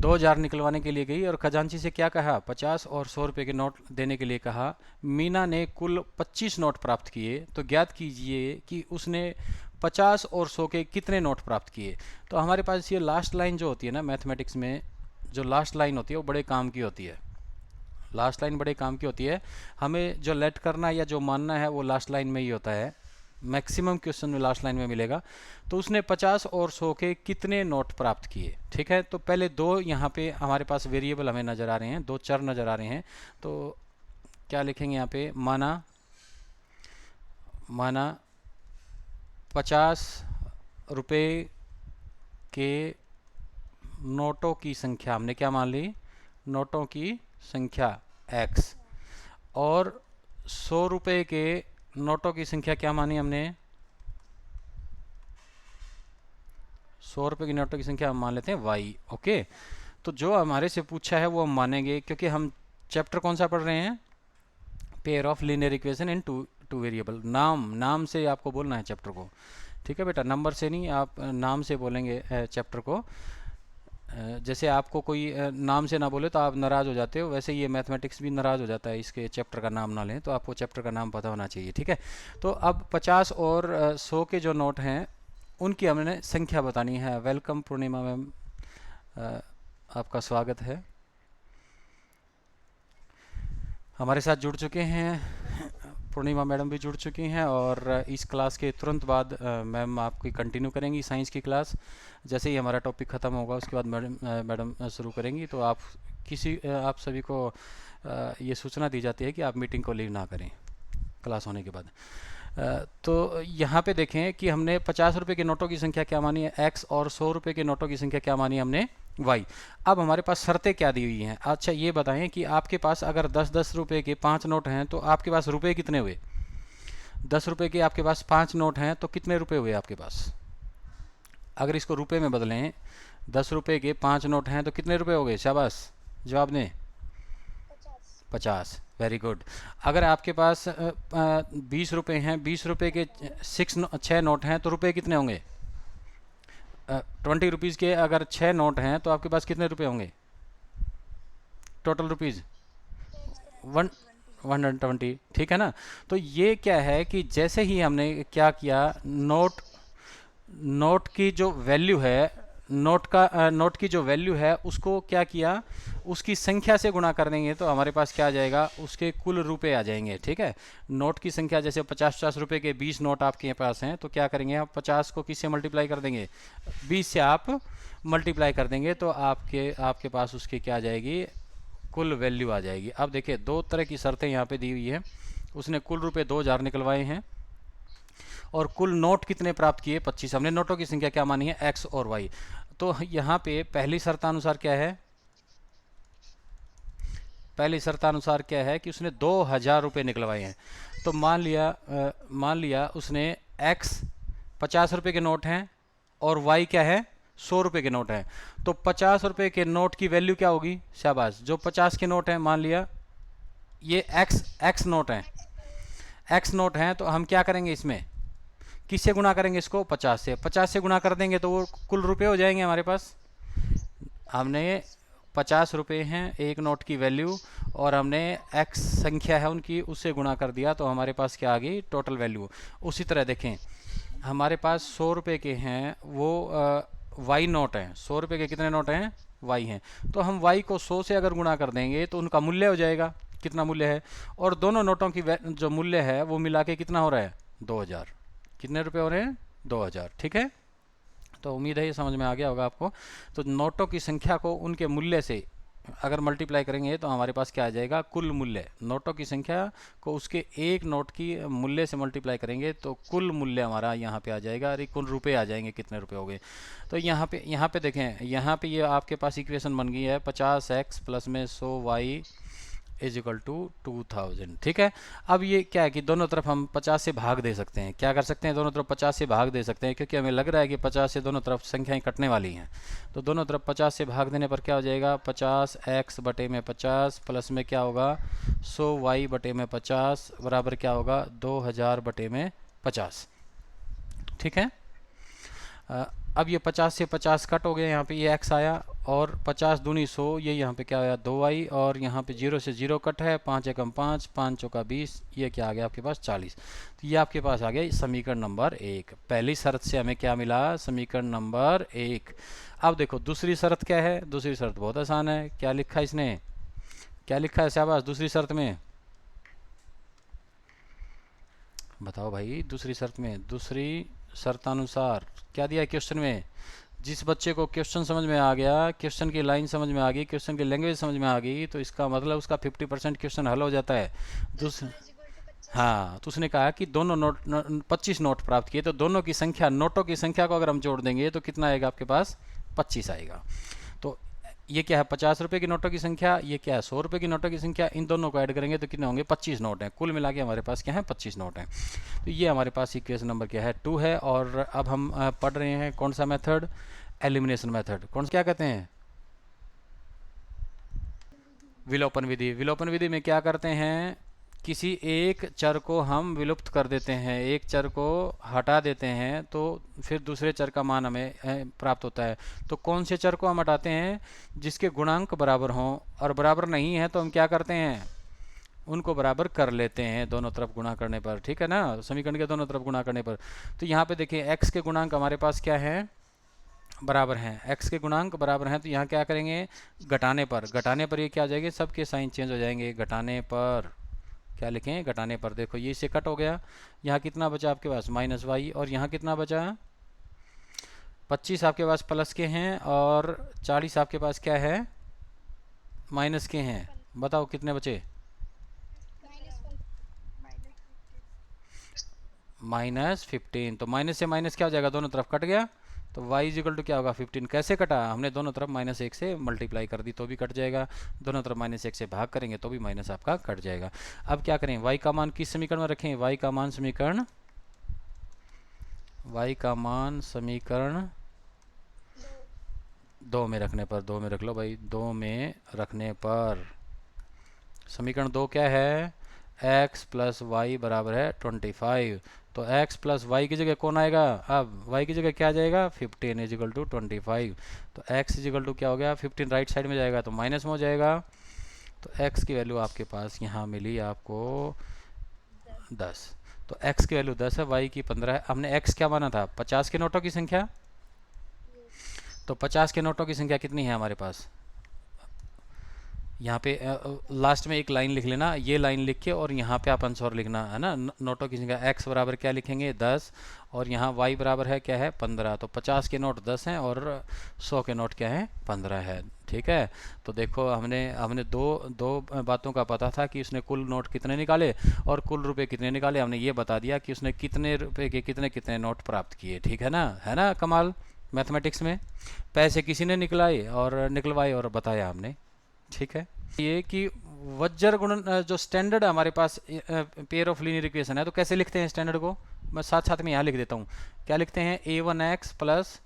2,000 निकलवाने के लिए गई और खजांची से क्या कहा, 50 और 100 रुपये के नोट देने के लिए कहा। मीना ने कुल 25 नोट प्राप्त किए, तो ज्ञात कीजिए कि उसने 50 और 100 के कितने नोट प्राप्त किए। तो हमारे पास ये लास्ट लाइन जो होती है ना मैथमेटिक्स में, जो लास्ट लाइन होती है वो बड़े काम की होती है। लास्ट लाइन बड़े काम की होती है। हमें जो लेट करना या जो मानना है वो लास्ट लाइन में ही होता है। मैक्सिमम क्वेश्चन में लास्ट लाइन में मिलेगा। तो उसने 50 और 100 के कितने नोट प्राप्त किए। ठीक है, तो पहले दो यहाँ पे हमारे पास वेरिएबल हमें नज़र आ रहे हैं, दो चर नज़र आ रहे हैं। तो क्या लिखेंगे यहाँ पे, माना 50 रुपये के नोटों की संख्या, हमने क्या मान ली, नोटों की संख्या x, और 100 रुपये के नोटों की संख्या क्या मानी हमने, 100 रुपये की नोटों की संख्या हम मान लेते हैं y। ओके, तो जो हमारे से पूछा है वो हम मानेंगे, क्योंकि हम चैप्टर कौन सा पढ़ रहे हैं, pair of linear equation in two variable. नाम से आपको बोलना है चैप्टर को। ठीक है बेटा, नंबर से नहीं, आप नाम से बोलेंगे चैप्टर को। जैसे आपको कोई नाम से ना बोले तो आप नाराज़ हो जाते हो, वैसे ये मैथमेटिक्स भी नाराज़ हो जाता है इसके चैप्टर का नाम ना लें, तो आपको चैप्टर का नाम पता होना चाहिए। ठीक है, तो अब 50 और 100 के जो नोट हैं उनकी हमने संख्या बतानी है। वेलकम पूर्णिमा मैम, आपका स्वागत है, हमारे साथ जुड़ चुके हैं। पूर्णिमा मैडम भी जुड़ चुकी हैं, और इस क्लास के तुरंत बाद मैम आपकी कंटिन्यू करेंगी साइंस की क्लास। जैसे ही हमारा टॉपिक ख़त्म होगा उसके बाद मैडम शुरू करेंगी। तो आप सभी को ये सूचना दी जाती है कि आप मीटिंग को लीव ना करें क्लास होने के बाद। तो यहाँ पे देखें कि हमने 50 रुपये के नोटों की संख्या क्या मानी है, x, और 100 रुपये के नोटों की संख्या क्या मानी है हमने, y। अब हमारे पास शर्तें क्या दी हुई हैं। अच्छा ये बताएं कि आपके पास अगर 10-10 रुपये के 5 नोट हैं तो आपके पास रुपये कितने हुए। 10 रुपये के आपके पास 5 नोट हैं तो कितने रुपये हुए आपके पास। अगर इसको रुपये में बदलें, 10 रुपये के 5 नोट हैं तो कितने रुपये हो गए, शाबाश जवाब दें, 50। Very good. अगर आपके पास 20 रुपये हैं, 20 रुपये के 6 नोट हैं तो रुपये कितने होंगे। 20 रुपीज़ के अगर 6 नोट हैं तो आपके पास कितने रुपये होंगे, टोटल रुपीज़ 120। ठीक है ना। तो ये क्या है कि जैसे ही हमने क्या किया, नोट की जो वैल्यू है, नोट की जो वैल्यू है उसको क्या किया, उसकी संख्या से गुणा कर देंगे तो हमारे पास क्या आ जाएगा, उसके कुल रुपए आ जाएंगे। ठीक है, नोट की संख्या जैसे 50-50 रुपए के 20 नोट आपके पास हैं तो क्या करेंगे, आप 50 को किससे मल्टीप्लाई कर देंगे, 20 से आप मल्टीप्लाई कर देंगे तो आपके पास उसकी क्या आ जाएगी, कुल वैल्यू आ जाएगी। अब देखिए दो तरह की शर्तें यहाँ पे दी हुई है। उसने कुल रुपए 2,000 निकलवाए हैं और कुल नोट कितने प्राप्त किए, 25। हमने नोटों की संख्या क्या मानी है, x और y। तो यहाँ पे पहली शर्तानुसार क्या है, पहली शर्तानुसार क्या है कि उसने 2,000 रुपये निकलवाए हैं। तो मान लिया उसने x 50 रुपये के नोट हैं और y क्या है, 100 रुपये के नोट हैं। तो 50 रुपये के नोट की वैल्यू क्या होगी, शाबाश, जो 50 के नोट हैं, मान लिया ये x नोट हैं, x नोट हैं, तो हम क्या करेंगे, इसमें किससे गुणा करेंगे, इसको 50 से गुणा कर देंगे तो वो कुल रुपए हो जाएंगे हमारे पास। हमने 50 रुपये हैं एक नोट की वैल्यू, और हमने x संख्या है उनकी, उससे गुणा कर दिया तो हमारे पास क्या आ गई, टोटल वैल्यू। उसी तरह देखें हमारे पास 100 रुपये के हैं, वो y नोट हैं, 100 रुपये के कितने नोट हैं, y हैं। तो हम y को 100 से अगर गुणा कर देंगे तो उनका मूल्य हो जाएगा, कितना मूल्य है, और दोनों नोटों की जो मूल्य है वो मिला के कितना हो रहा है, 2,000। कितने रुपए हो रहे हैं, 2,000। ठीक है, तो उम्मीद है ये समझ में आ गया होगा आपको। तो नोटों की संख्या को उनके मूल्य से अगर मल्टीप्लाई करेंगे तो हमारे पास क्या आ जाएगा, कुल मूल्य। नोटों की संख्या को उसके एक नोट की मूल्य से मल्टीप्लाई करेंगे तो कुल मूल्य हमारा यहाँ पे आ जाएगा, अरे कुल रुपए आ जाएंगे, कितने रुपए हो गए। तो यहाँ पे देखें, यहाँ पे ये आपके पास इक्वेशन बन गई है, 50x प्लस में 100y इज इक्वल टू 2000। ठीक है, अब ये क्या है कि दोनों तरफ हम 50 से भाग दे सकते हैं। क्या कर सकते हैं, दोनों तरफ 50 से भाग दे सकते हैं, क्योंकि हमें लग रहा है कि 50 से दोनों तरफ संख्याएं कटने वाली हैं। तो दोनों तरफ 50 से भाग देने पर क्या हो जाएगा, 50x बटे में 50 प्लस में क्या होगा, 100y बटे में 50 बराबर क्या होगा, 2000 बटे में 50। ठीक है, अब ये 50 से 50 कट हो गए, यहाँ पे ये x आया, और 50 दूनी 100, ये यहाँ पे क्या आया 2y, और यहाँ पे 0 से 0 कट है, 5 एकम 5, 5 चौका 20, ये क्या आ गया आपके पास 40। तो ये आपके पास आ गया समीकरण नंबर 1। पहली शर्त से हमें क्या मिला, समीकरण नंबर 1। अब देखो दूसरी शर्त क्या है, दूसरी शर्त बहुत आसान है, क्या लिखा है इसने, क्या लिखा है शाबाश दूसरी शर्त में, बताओ भाई। दूसरी शर्त में, दूसरी शर्तानुसार क्या दिया है क्वेश्चन में, जिस बच्चे को क्वेश्चन समझ में आ गया, क्वेश्चन की लाइन समझ में आ गई, क्वेश्चन की लैंग्वेज समझ में आ गई, तो इसका मतलब उसका 50% क्वेश्चन हल हो जाता है। दूसरा, हाँ, तो उसने कहा कि दोनों नोट 25 नोट प्राप्त किए, तो दोनों की संख्या, नोटों की संख्या को अगर हम जोड़ देंगे तो कितना आएगा आपके पास, 25 आएगा। तो ये क्या है 50 रुपए की नोटों की संख्या, ये क्या है 100 रुपए की नोटों की संख्या, इन दोनों को ऐड करेंगे तो कितने होंगे 25 नोट हैं, कुल मिला के हमारे पास क्या है 25 नोट हैं। तो ये हमारे पास इक्वेशन नंबर क्या है 2 है। और अब हम पढ़ रहे हैं कौन सा मेथड, एलिमिनेशन मेथड। कौन क्या कहते हैं, विलोपन विधि। विलोपन विधि में क्या करते हैं, किसी एक चर को हम विलुप्त कर देते हैं, एक चर को हटा देते हैं, तो फिर दूसरे चर का मान हमें प्राप्त होता है। तो कौन से चर को हम हटाते हैं, जिसके गुणांक बराबर हों, और बराबर नहीं है तो हम क्या करते हैं, उनको बराबर कर लेते हैं दोनों तरफ गुणा करने पर, ठीक है ना, समीकरण के दोनों तरफ गुणा करने पर। तो यहाँ पे देखिए x के गुणांक हमारे पास क्या है, बराबर हैं, x के गुणांक बराबर हैं, तो यहाँ क्या करेंगे, घटाने पर, घटाने पर ये क्या हो जाएंगे, सबके साइन चेंज हो जाएंगे, घटाने पर क्या लिखें, घटाने पर। देखो ये इससे कट हो गया, यहाँ कितना बचा आपके पास -y, और यहाँ कितना बचा 25 आपके पास प्लस के हैं, और 40 आपके पास क्या है माइनस के हैं। बताओ कितने बचे, -15। तो माइनस से माइनस क्या हो जाएगा, दोनों तरफ कट गया, तो y इजिकल टू क्या होगा 15। कैसे कटा, हमने दोनों तरफ -1 से मल्टीप्लाई कर दी तो भी कट जाएगा, दोनों तरफ -1 से भाग करेंगे तो भी माइनस आपका कट जाएगा। अब क्या करें, y का मान किस समीकरण में रखें, y का मान समीकरण, y का मान समीकरण 2 में रखने पर, 2 में रख लो भाई, 2 में रखने पर समीकरण 2 क्या है, x प्लस वाई बराबर है 25। तो x प्लस वाई की जगह कौन आएगा, अब y की जगह क्या आ जाएगा 15 इजिकल टू 25। तो x इजिकल टू क्या हो गया 15, राइट साइड में जाएगा तो माइनस में हो जाएगा। तो x की वैल्यू आपके पास यहाँ मिली आपको 10। तो x की वैल्यू 10 है, y की 15 है। हमने x क्या माना था, 50 के नोटों की संख्या, तो 50 के नोटों की संख्या कितनी है हमारे पास, यहाँ पे लास्ट में एक लाइन लिख लेना, ये लाइन लिख के, और यहाँ पे आप आंसर लिखना है ना, नोटों की संख्या x बराबर क्या लिखेंगे 10, और यहाँ y बराबर है क्या है 15। तो 50 के नोट 10 हैं और 100 के नोट क्या है 15 है, ठीक है। तो देखो हमने दो बातों का पता था कि उसने कुल नोट कितने निकाले और कुल रुपए कितने निकाले, हमने ये बता दिया कि उसने कितने रुपए के कितने कितने नोट प्राप्त किए, ठीक है ना, है ना कमाल। मैथमेटिक्स में पैसे किसी ने निकलाए और निकलवाए और बताया हमने, ठीक है। ये कि वज्र गुणन जो स्टैंडर्ड हमारे पास पेयर ऑफ लीनियर इक्वेशन है, तो कैसे लिखते हैं स्टैंडर्ड को, मैं साथ साथ में यहाँ लिख देता हूँ। क्या लिखते हैं, a1x plus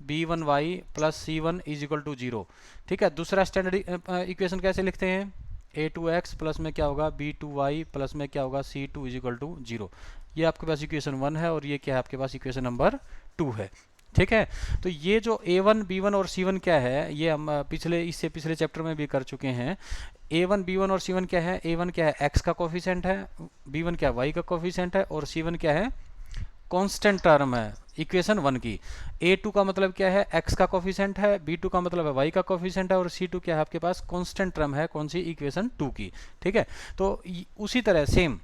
b1y plus c1 is equal to 0, ठीक है। दूसरा स्टैंडर्ड इक्वेशन कैसे लिखते हैं, a2x प्लस में क्या होगा b2y प्लस में क्या होगा c2 इज इक्वल टू 0। ये आपके पास इक्वेशन 1 है, और ये क्या है आपके पास इक्वेशन नंबर 2 है, ठीक है। तो ये जो a1 b1 और c1 क्या है, ये हम इससे पिछले चैप्टर में भी कर चुके हैं। a1 b1 और c1 क्या है, a1 क्या है x का कोफिशिएंट है, b1 क्या है y का कोफिशिएंट है, और c1 क्या है कांस्टेंट टर्म है इक्वेशन 1 की। a2 का मतलब क्या है x का कोफिशिएंट है, b2 का मतलब है y का कोफिशिएंट है, और c2 क्या है आपके पास कांस्टेंट टर्म है कौन सी इक्वेशन 2 की, ठीक है। तो उसी तरह सेम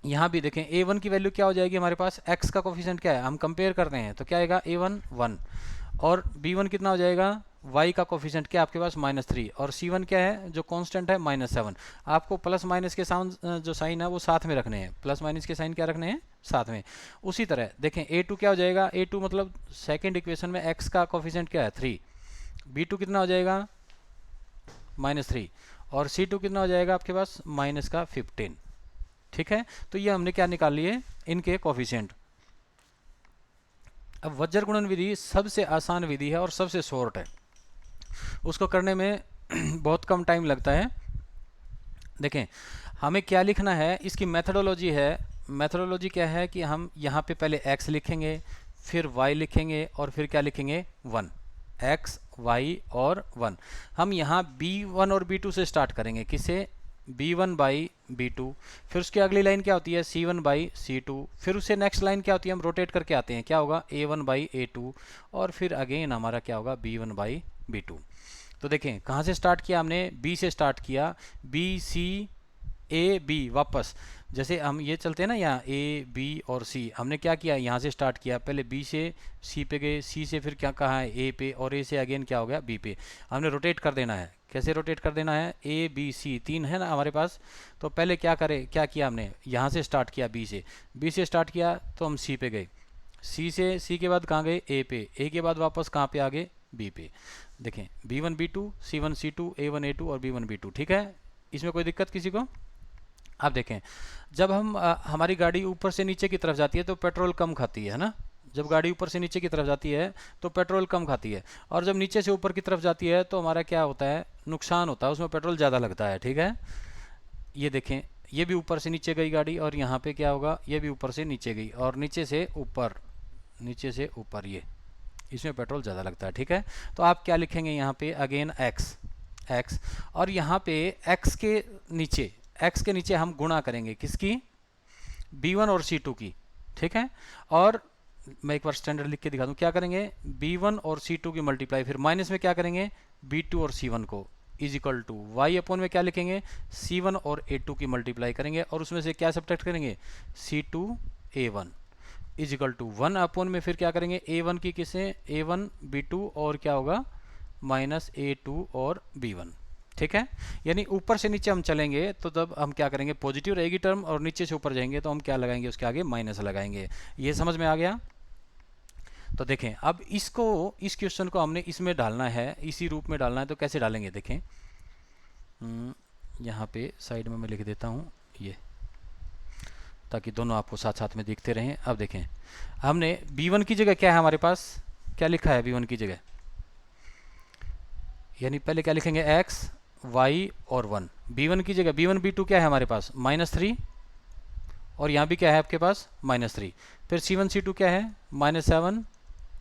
यहाँ भी देखें, a1 की वैल्यू क्या हो जाएगी हमारे पास, x का कोफिशिएंट क्या है, हम कंपेयर करते हैं तो क्या आएगा a1 1, और b1 कितना हो जाएगा, y का कोफिशिएंट क्या आपके पास -3, और c1 क्या है जो कांस्टेंट है -7। आपको प्लस माइनस के साउंड जो साइन है वो साथ में रखने हैं, प्लस माइनस के साइन क्या रखने हैं साथ में। उसी तरह देखें a2 क्या हो जाएगा, a2 मतलब सेकेंड इक्वेशन में x का कोफिशिएंट क्या है 3, b2 कितना हो जाएगा -3, और c2 कितना हो जाएगा आपके पास -15, ठीक है। तो ये हमने क्या निकाल लिए इनके कोफिशिएंट। अब वज्र गुणन विधि सबसे आसान विधि है और सबसे शॉर्ट है, उसको करने में बहुत कम टाइम लगता है। देखें हमें क्या लिखना है, इसकी मेथडोलॉजी है। मेथडोलॉजी क्या है कि हम यहाँ पे पहले x लिखेंगे, फिर y लिखेंगे और फिर क्या लिखेंगे 1, x y और 1। हम यहाँ b1 और b2 से स्टार्ट करेंगे, किसे b1 बाई b2, फिर उसकी अगली लाइन क्या होती है c1 बाई c2, फिर उससे नेक्स्ट लाइन क्या होती है हम रोटेट करके आते हैं, क्या होगा a1 बाई a2, और फिर अगेन हमारा क्या होगा b1 बाई b2। तो देखें कहाँ से स्टार्ट किया हमने, b से स्टार्ट किया, b c a b वापस, जैसे हम ये चलते हैं ना यहाँ a b और c, हमने क्या किया यहाँ से स्टार्ट किया, पहले b से c पे गए, c से फिर क्या कहा है a पे, और a से अगेन क्या हो गया b पे। हमने रोटेट कर देना है, कैसे रोटेट कर देना है, a b c तीन है ना हमारे पास, तो पहले क्या करें, क्या किया हमने यहाँ से स्टार्ट किया, b से स्टार्ट किया तो हम c पे गए, c के बाद कहाँ गए a पे, a के बाद वापस कहाँ पे आ गए b पे। देखें b1 b2 c1 c2 a1 a2 और b1 b2, ठीक है, इसमें कोई दिक्कत किसी को। अब देखें जब हम हमारी गाड़ी ऊपर से नीचे की तरफ जाती है तो पेट्रोल कम खाती है ना, जब गाड़ी ऊपर से नीचे की तरफ जाती है तो पेट्रोल कम खाती है, और जब नीचे से ऊपर की तरफ जाती है तो हमारा क्या होता है, नुकसान होता है, उसमें पेट्रोल ज़्यादा लगता है, ठीक है। ये देखें ये भी ऊपर से नीचे गई गाड़ी, और यहाँ पे क्या होगा, ये भी ऊपर से नीचे गई, और नीचे से ऊपर, नीचे से ऊपर, ये इसमें पेट्रोल ज़्यादा लगता है, ठीक है। तो आप क्या लिखेंगे यहाँ पे अगेन x, और यहाँ पे x के नीचे हम गुणा करेंगे किसकी, b1 और c2 की, ठीक है। और मैं एक बार स्टैंडर्ड लिख के दिखा दूं, क्या करेंगे b1 और c2 की मल्टीप्लाई, फिर माइनस में क्या करेंगे b2 और c1 को, is equal to y upon में क्या लिखेंगे c1 और a2 की मल्टीप्लाई करेंगे, और उसमें से क्या सब्ट्रैक्ट करेंगे c2 a1 is equal to 1 upon में फिर क्या करेंगे a1 की किसे a1 b2 और क्या होगा माइनस a2 और b1, ठीक है। यानी ऊपर से नीचे हम चलेंगे तो तब हम क्या करेंगे, पॉजिटिव रहेगी टर्म, और नीचे से ऊपर जाएंगे तो हम क्या लगाएंगे, उसके आगे माइनस लगाएंगे। ये समझ में आ गया। तो देखें अब इस क्वेश्चन को हमने इसमें डालना है, इसी रूप में डालना है, तो कैसे डालेंगे देखें, यहाँ पे साइड में मैं लिख देता हूँ ये, ताकि दोनों आपको साथ साथ में दिखते रहें। अब देखें हमने b1 की जगह क्या है हमारे पास, क्या लिखा है b1 की जगह, यानी पहले क्या लिखेंगे x y और 1, b1 की जगह b1 b2 क्या है हमारे पास -3, और यहाँ भी क्या है आपके पास -3, फिर c1 c2 क्या है -7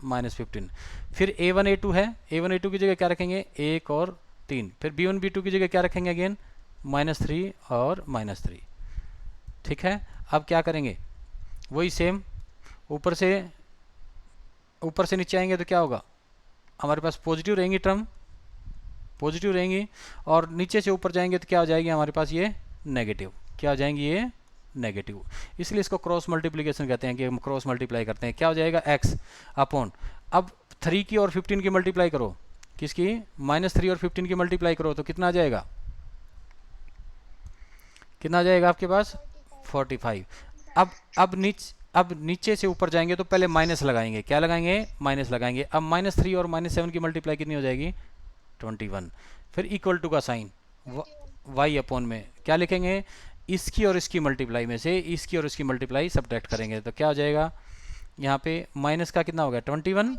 -15, फिर a1 a2 है, a1 a2 की जगह क्या रखेंगे 1 और 3, फिर b1 b2 की जगह क्या रखेंगे अगेन -3 और -3, ठीक है। अब क्या करेंगे वही सेम, ऊपर से नीचे आएंगे तो क्या होगा, हमारे पास पॉजिटिव रहेंगी टर्म, पॉजिटिव रहेंगी, और नीचे से ऊपर जाएंगे तो क्या हो जाएगी हमारे पास ये नेगेटिव, क्या हो जाएंगी ये नेगेटिव, इसलिए इसको क्रॉस मल्टीप्लिकेशन कहते हैं कि हम क्रॉस मल्टीप्लाई करते हैं। क्या हो जाएगा x अपॉन, अब 3 की और 15 की मल्टीप्लाई करो, किसकी -3 और 15 की मल्टीप्लाई करो तो कितना आ जाएगा, कितना आ जाएगा आपके पास 45। अब नीचे से ऊपर जाएंगे तो पहले माइनस लगाएंगे, क्या लगाएंगे माइनस लगाएंगे, अब -3 और -7 की मल्टीप्लाई कितनी हो जाएगी 21, फिर इक्वल टू का साइन y अपॉन में क्या लिखेंगे, इसकी और इसकी मल्टीप्लाई में से इसकी और इसकी मल्टीप्लाई सब्ट्रैक्ट करेंगे तो क्या हो जाएगा, यहाँ पे माइनस का कितना हो गया 21,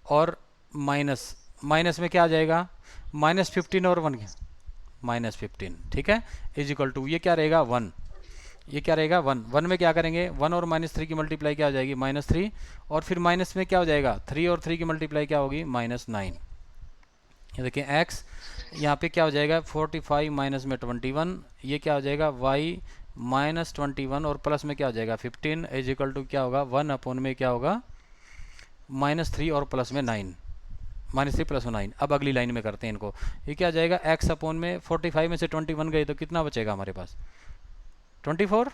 और माइनस में क्या आ जाएगा -15 और 1 -15, ठीक है, इज इक्वल टू ये क्या रहेगा 1, ये क्या रहेगा 1 में क्या करेंगे 1 और -3 की मल्टीप्लाई क्या हो जाएगी -3, और फिर माइनस में क्या हो जाएगा 3 और 3 की मल्टीप्लाई क्या होगी -9। ये देखिए x यहाँ पे क्या हो जाएगा 45 माइनस में 21, ये क्या हो जाएगा y -21 और प्लस में क्या हो जाएगा 15 इज इक्वल टू क्या होगा 1 अपॉन में क्या होगा -3 और प्लस में 9, -3 प्लस में 9। अब अगली लाइन में करते हैं इनको, ये क्या हो जाएगा x अपॉन में 45 में से 21 गए तो कितना बचेगा हमारे पास 24,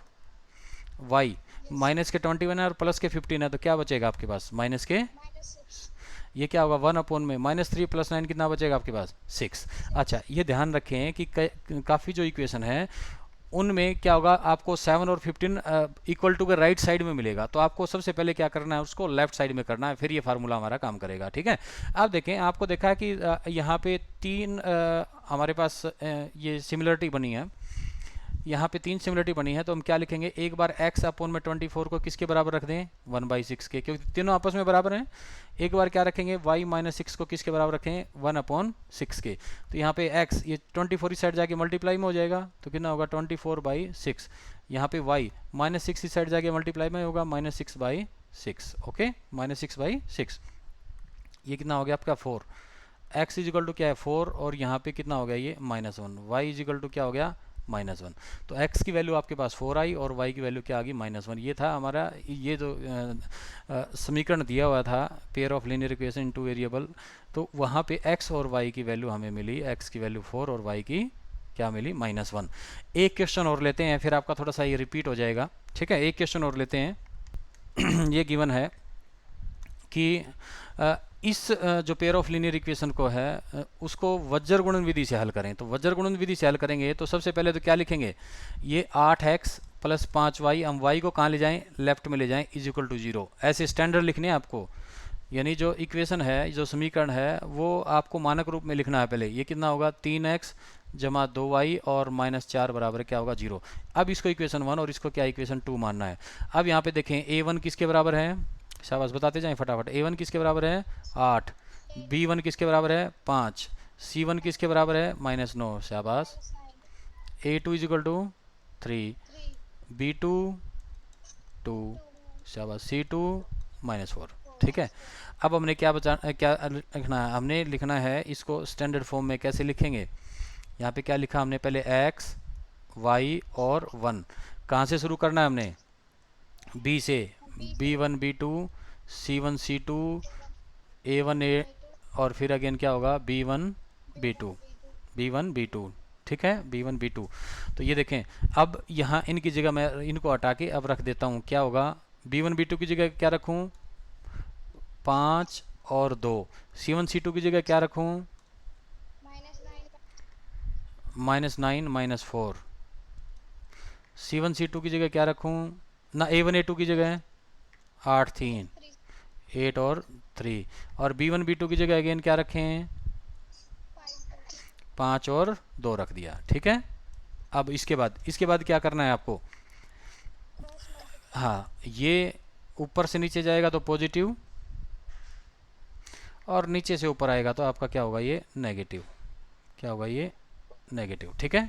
y माइनस के 21 है और प्लस के 15 है तो क्या बचेगा आपके पास माइनस के, ये क्या होगा 1 अपॉन में -3 + 9 कितना बचेगा आपके पास 6। अच्छा ये ध्यान रखें कि काफ़ी जो इक्वेशन है उनमें क्या होगा आपको 7 और 15 इक्वल टू के राइट साइड में मिलेगा, तो आपको सबसे पहले क्या करना है उसको लेफ्ट साइड में करना है, फिर ये फार्मूला हमारा काम करेगा, ठीक है। अब देखें आपको देखा है कि यहाँ पे 3 हमारे पास ये सिमिलरिटी बनी है, यहाँ पे 3 सिमिलरिटी बनी है, तो हम क्या लिखेंगे एक बार x अपॉन में 24 को किसके बराबर रख दें 1/6 के, क्योंकि तीनों आपस में बराबर हैं। एक बार क्या रखेंगे y -6 को किसके बराबर रखें 1/6 के, तो यहाँ पे x ये 24 इस साइड जाके मल्टीप्लाई में हो जाएगा तो कितना होगा 24/6, यहाँ पे y -6 इस साइड जाके मल्टीप्लाई में होगा -6/6, 6, ओके, -6/6। ये कितना हो गया आपका 4। x इज इक्वल टू क्या है 4, और यहाँ पे कितना हो गया ये -1। y इज इक्वल टू क्या हो गया -1। तो x की वैल्यू आपके पास 4 आई और y की वैल्यू क्या आ गई -1। ये था हमारा ये जो समीकरण दिया हुआ था pair of linear equation in two variable. तो वहाँ पे x और y की वैल्यू हमें मिली, x की वैल्यू 4 और y की क्या मिली -1। एक क्वेश्चन और लेते हैं, फिर आपका थोड़ा सा ये रिपीट हो जाएगा। ठीक है, एक क्वेश्चन और लेते हैं। ये गिवन है कि इस जो पेयर ऑफ लीनियर इक्वेशन को है उसको वज्र गुणन विधि से हल करें। तो वज्र गुणन विधि से हल करेंगे तो सबसे पहले तो क्या लिखेंगे, ये 8x + 5y, हम y को कहाँ ले जाएं, लेफ्ट में ले जाएं, इज इक्वल टू 0। ऐसे स्टैंडर्ड लिखने हैं आपको, यानी जो इक्वेशन है, जो समीकरण है, वो आपको मानक रूप में लिखना है। पहले ये कितना होगा 3x जमा 2y और -4 बराबर क्या होगा 0। अब इसको इक्वेशन 1 और इसको क्या इक्वेशन 2 मानना है। अब यहाँ पे देखें a1 किसके बराबर है, शाबाश बताते जाएं फटाफट। a1 किसके बराबर है 8, b1 किसके बराबर है 5, c1 किसके बराबर है -9, शाबाश। a2 is equal to 3, b2 2, शाबाश, c2 -4। ठीक है, अब हमने क्या लिखना है, हमने लिखना है इसको स्टैंडर्ड फॉर्म में। कैसे लिखेंगे, यहाँ पे क्या लिखा हमने, पहले x y और 1। कहाँ से शुरू करना है हमने, b से, b1 b2 c1 c2 a1 a, और फिर अगेन क्या होगा b1 b2। ठीक है, b1 b2। तो ये देखें, अब यहाँ इनकी जगह मैं इनको हटा के अब रख देता हूँ। क्या होगा, b1 b2 की जगह क्या रखूँ 5 और 2, c1 c2 की जगह क्या रखूँ -9 -4, c1 c2 की जगह क्या रखूँ ना, a1 a2 की जगह 8 3 8 और 3, और b1 b2 की जगह अगेन क्या रखें 5 और 2 रख दिया। ठीक है, अब इसके बाद क्या करना है आपको, हाँ, ये ऊपर से नीचे जाएगा तो पॉजिटिव, और नीचे से ऊपर आएगा तो आपका क्या होगा ये नेगेटिव। क्या होगा ये नेगेटिव। ठीक है,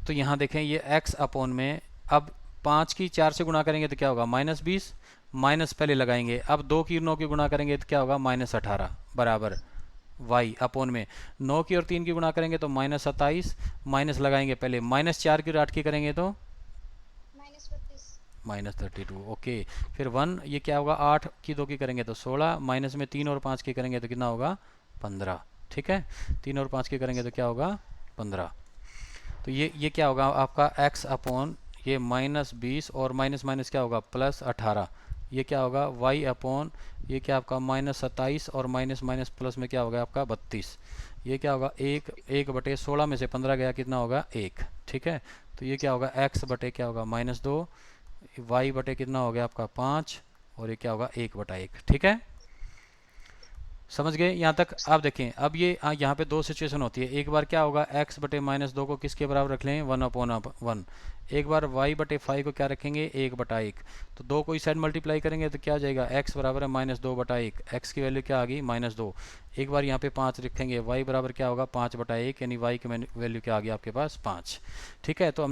तो यहाँ देखें ये x अपॉन में, अब 5 की 4 से गुणा करेंगे तो क्या होगा -20, माइनस पहले लगाएंगे। अब 2 की 9 की गुणा करेंगे तो क्या होगा -18 बराबर y अपॉन में 9 की और 3 की गुणा करेंगे तो -27, माइनस लगाएंगे पहले, -4 की और 8 की करेंगे तो -32, ओके। फिर 1, ये क्या होगा 8 की 2 की करेंगे तो 16, माइनस में 3 और 5 की करेंगे तो कितना होगा 15। ठीक है, 3 और 5 की करेंगे तो क्या होगा 15। तो ये क्या होगा आपका x अपॉन ये -20 और माइनस माइनस क्या होगा +18। ये क्या होगा y अपॉन ये क्या आपका -27 और माइनस माइनस प्लस में क्या होगा आपका 32। ये क्या होगा 1/16 में से 15 गया, कितना होगा 1। ठीक है, तो ये क्या होगा x बटे क्या होगा -2, y बटे कितना हो गया आपका 5, और ये क्या होगा 1/1। ठीक है, समझ गए यहाँ तक। आप देखें, अब ये यहाँ पे 2 सिचुएशन होती है। एक बार क्या होगा x बटे -2 को किसके बराबर रख लें 1/1। एक बार y बटे 5 को क्या रखेंगे 1/1। तो 2 को इस साइड मल्टीप्लाई करेंगे तो क्या आ जाएगा x बराबर है -2/1, x की वैल्यू क्या आ गई -2। एक बार यहाँ पे 5 रखेंगे, y बराबर क्या होगा 5/1, यानी y की वैल्यू क्या आ गई आपके पास 5। ठीक है, तो